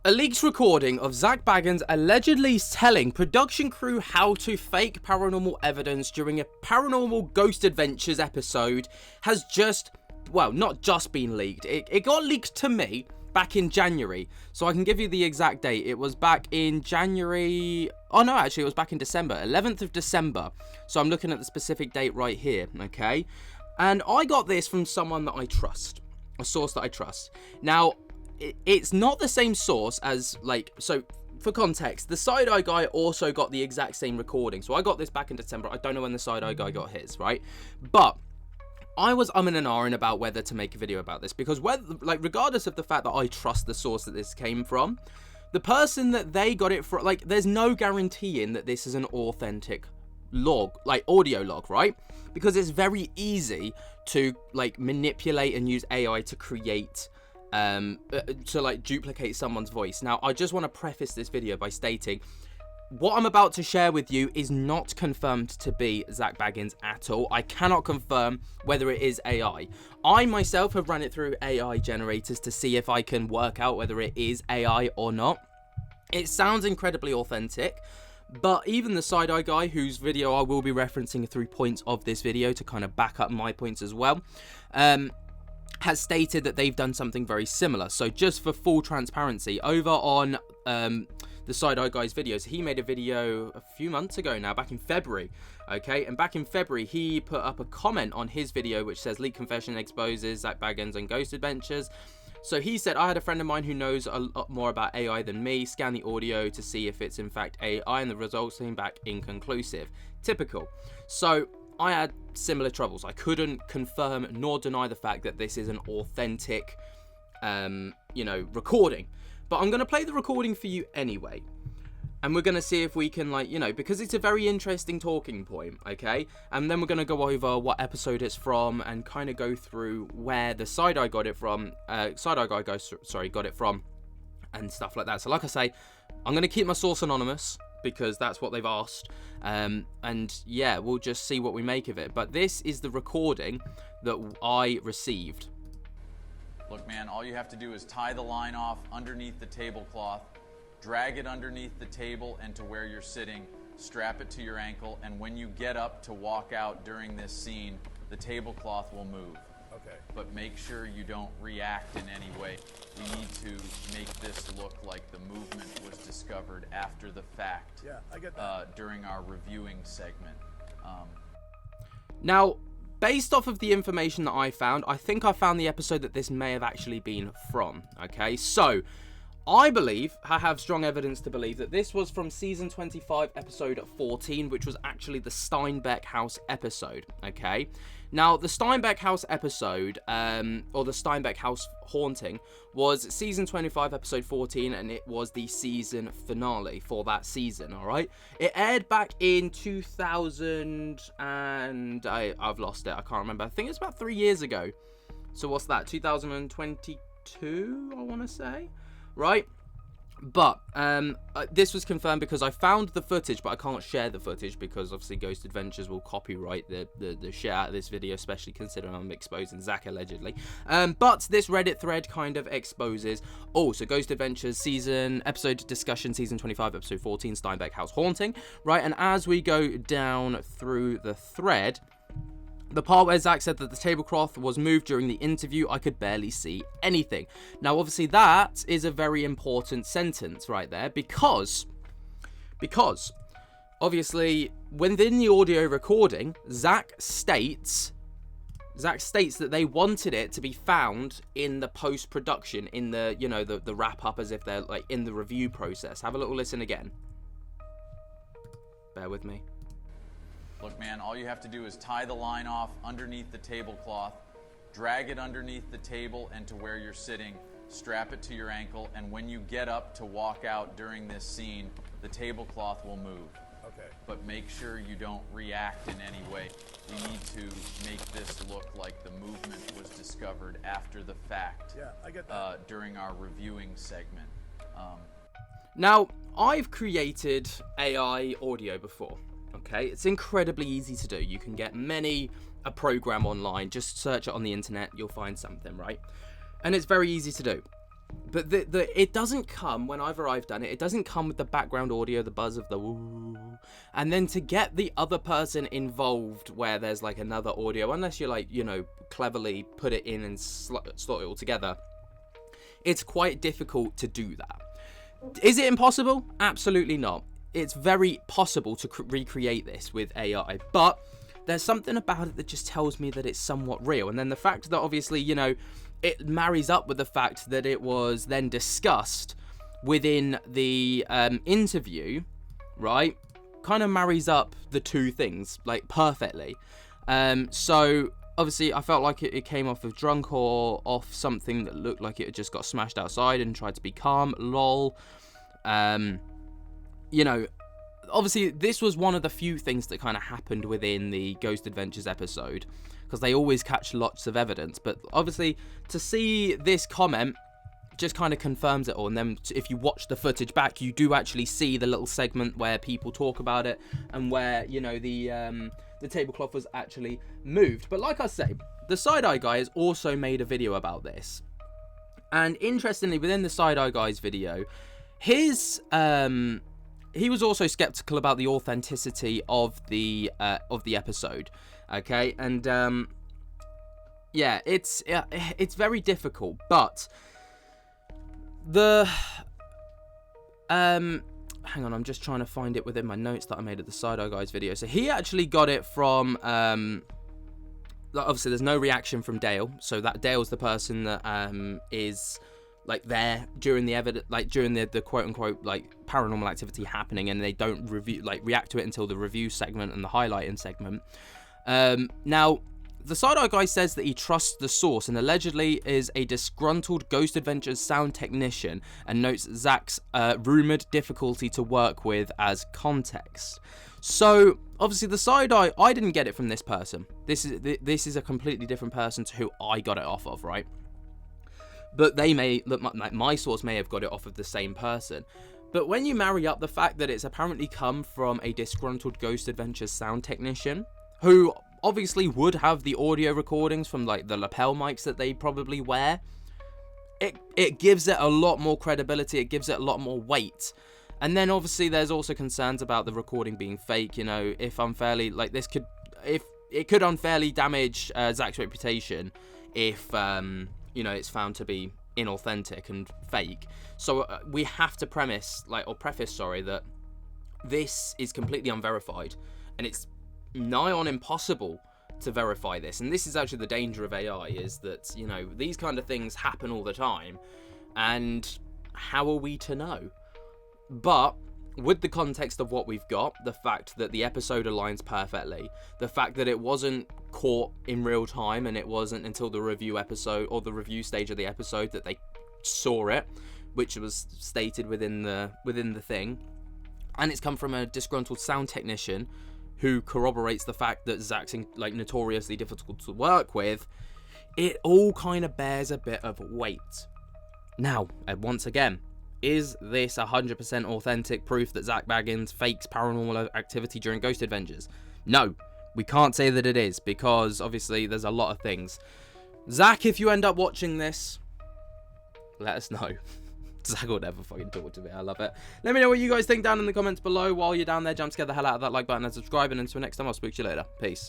A leaked recording of Zak Bagans allegedly telling production crew how to fake paranormal evidence during a Paranormal Ghost Adventures episode has just, well, not just been leaked. It got leaked to me back in January, so I can give you the exact date. It was back in January. Oh no, actually it was back in December, 11th of December. So I'm looking at the specific date right here, okay? And I got this from someone that I trust, a source that I trust. Now, it's not the same source as, like, so for context, the Side-Eye guy also got the exact same recording. So I got this back in December. I don't know when the Side-Eye guy got his, right? But I was umming and ahhing about whether to make a video about this, because regardless of the fact that I trust the source that this came from, the person that they got it from, like, there's no guaranteeing that this is an authentic log, like audio log, right? Because it's very easy to, like, manipulate and use AI to create to, like, duplicate someone's voice. Now, I just want to preface this video by stating what I'm about to share with you is not confirmed to be Zak Bagans at all. I cannot confirm whether it is AI. I myself have run it through AI generators to see if I can work out whether it is AI or not. It sounds incredibly authentic, but even the Side-Eye guy, whose video I will be referencing through points of this video to kind of back up my points as well, has stated that they've done something very similar. So just for full transparency, over on the Side-Eye guy's videos, he made a video a few months ago now, back in February, okay? And back in February, he put up a comment on his video which says, "Leak confession exposes Zak Bagans and Ghost Adventures." So he said, "I had a friend of mine who knows a lot more about AI than me, scan the audio to see if it's in fact AI, and the results came back inconclusive." Typical. So I had similar troubles. I couldn't confirm nor deny the fact that this is an authentic, recording. But I'm going to play the recording for you anyway. And we're going to see if we can, because it's a very interesting talking point, okay? And then we're going to go over what episode it's from and kind of go through where the Side-Eye got it from, Side-Eye guy got it from, and stuff like that. So like I say, I'm going to keep my source anonymous, because that's what they've asked, and yeah, we'll just see what we make of it. But this is the recording that I received. Look, man, all you have to do is tie the line off underneath the tablecloth, drag it underneath the table and to where you're sitting, strap it to your ankle, and when you get up to walk out during this scene, the tablecloth will move. Okay. But make sure you don't react in any way. We need to make this look like the movement was discovered after the fact. Yeah, I get that. During our reviewing segment. Now, based off of the information that I found, I think I found the episode that this may have actually been from, okay? So, I have strong evidence to believe that this was from season 25, episode 14, which was actually the Steinbeck House episode, okay? Now, the Steinbeck House episode, or the Steinbeck House haunting, was season 25, episode 14, and it was the season finale for that season, alright? It aired back in 2000, and I've lost it, I can't remember. I think it's about 3 years ago. So what's that, 2022, I want to say? Right? But this was confirmed because I found the footage, but I can't share the footage because obviously Ghost Adventures will copyright the shit out of this video, especially considering I'm exposing Zak allegedly. But this Reddit thread kind of exposes, so Ghost Adventures episode discussion, season 25, episode 14, Steinbeck House haunting, right? And as we go down through the thread, the part where Zak said that the tablecloth was moved during the interview, I could barely see anything. Now, obviously, that is a very important sentence right there, because obviously, within the audio recording, Zak states that they wanted it to be found in the post-production, in the, the wrap-up, as if they're, like, in the review process. Have a little listen again. Bear with me. Look, man, all you have to do is tie the line off underneath the tablecloth, drag it underneath the table and to where you're sitting, strap it to your ankle, and when you get up to walk out during this scene, the tablecloth will move. Okay. But make sure you don't react in any way. We need to make this look like the movement was discovered after the fact. Yeah, I get that. During our reviewing segment. Now, I've created AI audio before. Okay, it's incredibly easy to do. You can get a program online, just search it on the internet, you'll find something, right? And it's very easy to do. But it doesn't come, whenever I've done it, it doesn't come with the background audio, the buzz of the woo. And then to get the other person involved where there's like another audio, unless you like, you know, cleverly put it in and slot it all together, it's quite difficult to do that. Is it impossible? Absolutely not. It's very possible to recreate this with AI, but there's something about it that just tells me that it's somewhat real. And then the fact that obviously, you know, it marries up with the fact that it was then discussed within the interview, right? Kind of marries up the two things like perfectly. So obviously I felt like it came off of drunk or off something that looked like it had just got smashed outside and tried to be calm. Lol. You know, obviously this was one of the few things that kind of happened within the Ghost Adventures episode, because they always catch lots of evidence. But obviously to see this comment just kind of confirms it all. And then if you watch the footage back, you do actually see the little segment where people talk about it and where, you know, the tablecloth was actually moved. But like I say, the Side-Eye Guy has also made a video about this. And interestingly, within the Side-Eye Guy's video, his he was also skeptical about the authenticity of the episode. Okay, and yeah, it's very difficult, but the hang on, I'm just trying to find it within my notes that I made at the Side-Eye Guys video. So he actually got it from obviously there's no reaction from Dale, so that Dale's the person that is like there during the during the quote unquote like paranormal activity happening, and they don't react to it until the review segment and the highlighting segment. Now the Side-Eye Guy says that he trusts the source and allegedly is a disgruntled Ghost Adventures sound technician, and notes Zak's rumored difficulty to work with as context. So obviously the Side-Eye, I didn't get it from this person. This is a completely different person to who I got it off of, right? But they may look, my source may have got it off of the same person. But when you marry up the fact that it's apparently come from a disgruntled Ghost Adventures sound technician, who obviously would have the audio recordings from like the lapel mics that they probably wear, it gives it a lot more credibility, it gives it a lot more weight. And then obviously there's also concerns about the recording being fake, you know, if unfairly, like this could, if it could unfairly damage Zak's reputation if, you know, it's found to be inauthentic and fake. So we have to preface, that this is completely unverified, and it's nigh on impossible to verify this. And this is actually the danger of AI, is that, you know, these kind of things happen all the time, and how are we to know? But with the context of what we've got, the fact that the episode aligns perfectly, the fact that it wasn't caught in real time, and it wasn't until the review episode or the review stage of the episode that they saw it, which was stated within the thing, and it's come from a disgruntled sound technician who corroborates the fact that Zak's like notoriously difficult to work with, it all kind of bears a bit of weight. Now, once again, is this 100% authentic proof that Zak Bagans fakes paranormal activity during Ghost Adventures? No, we can't say that it is, because obviously there's a lot of things. Zak, if you end up watching this, let us know. Zak will never fucking talk to me. I love it. Let me know what you guys think down in the comments below. While you're down there, jump scare the hell out of that like button and subscribe. And until next time, I'll speak to you later. Peace.